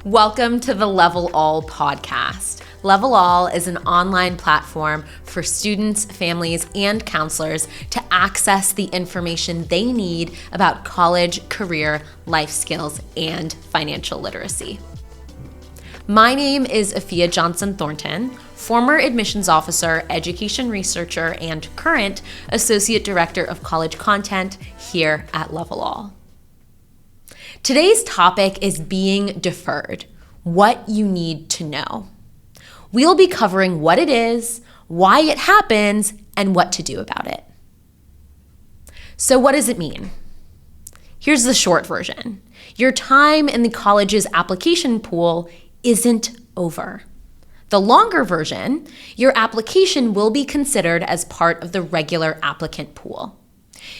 Welcome to the Level All podcast. Level All is an online platform for students, families, and counselors to access the information they need about college, career, life skills, and financial literacy. My name is Afiya Johnson-Thornton, former admissions officer, education researcher, and current Associate Director of College Content here at Level All. Today's topic is being deferred, what you need to know. We'll be covering what it is, why it happens, and what to do about it. So what does it mean? Here's the short version. Your time in the college's application pool isn't over. The longer version, your application will be considered as part of the regular applicant pool.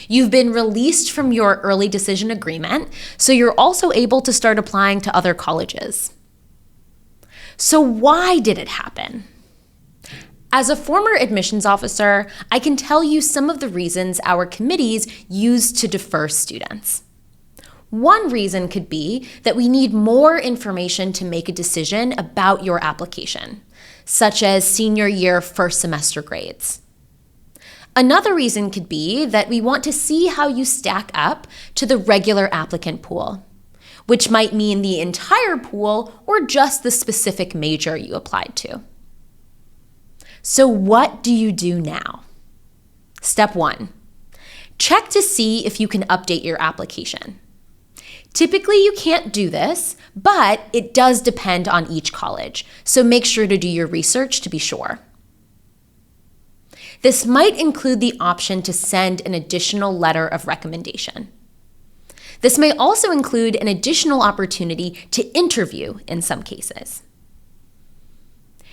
You've been released from your early decision agreement, so you're also able to start applying to other colleges. So why did it happen? As a former admissions officer, I can tell you some of the reasons our committees use to defer students. One reason could be that we need more information to make a decision about your application, such as senior year first semester grades. Another reason could be that we want to see how you stack up to the regular applicant pool, which might mean the entire pool or just the specific major you applied to. So what do you do now? Step 1, check to see if you can update your application. Typically, you can't do this, but it does depend on each college, so make sure to do your research to be sure. This might include the option to send an additional letter of recommendation. This may also include an additional opportunity to interview in some cases.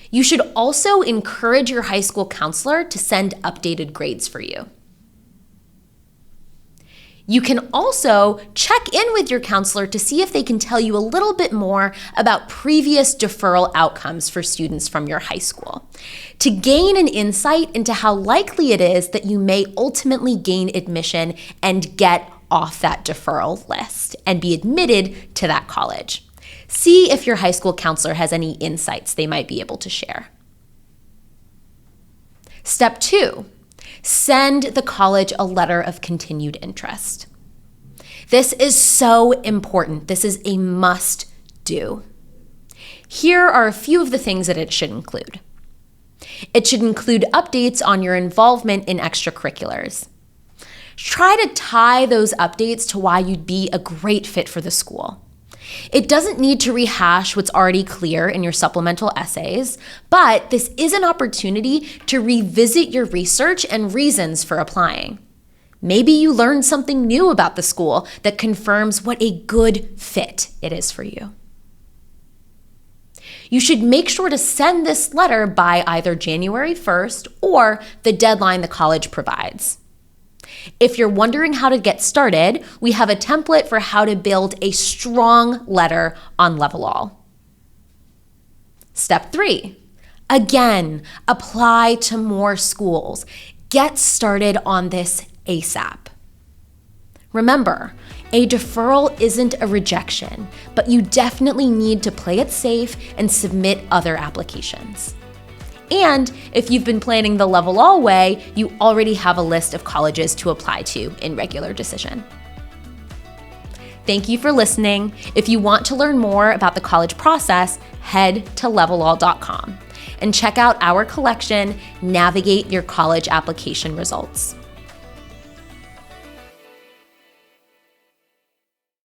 You should also encourage your high school counselor to send updated grades for you. You can also check in with your counselor to see if they can tell you a little bit more about previous deferral outcomes for students from your high school, to gain an insight into how likely it is that you may ultimately gain admission and get off that deferral list and be admitted to that college. See if your high school counselor has any insights they might be able to share. Step 2. Send the college a letter of continued interest. This is so important. This is a must do. Here are a few of the things that it should include. It should include updates on your involvement in extracurriculars. Try to tie those updates to why you'd be a great fit for the school. It doesn't need to rehash what's already clear in your supplemental essays, but this is an opportunity to revisit your research and reasons for applying. Maybe you learned something new about the school that confirms what a good fit it is for you. You should make sure to send this letter by either January 1st or the deadline the college provides. If you're wondering how to get started, we have a template for how to build a strong letter on Level All. Step 3, again, apply to more schools. Get started on this ASAP. Remember, a deferral isn't a rejection, but you definitely need to play it safe and submit other applications. And if you've been planning the Level All way, you already have a list of colleges to apply to in regular decision. Thank you for listening. If you want to learn more about the college process, head to levelall.com and check out our collection, Navigate Your College Application Results.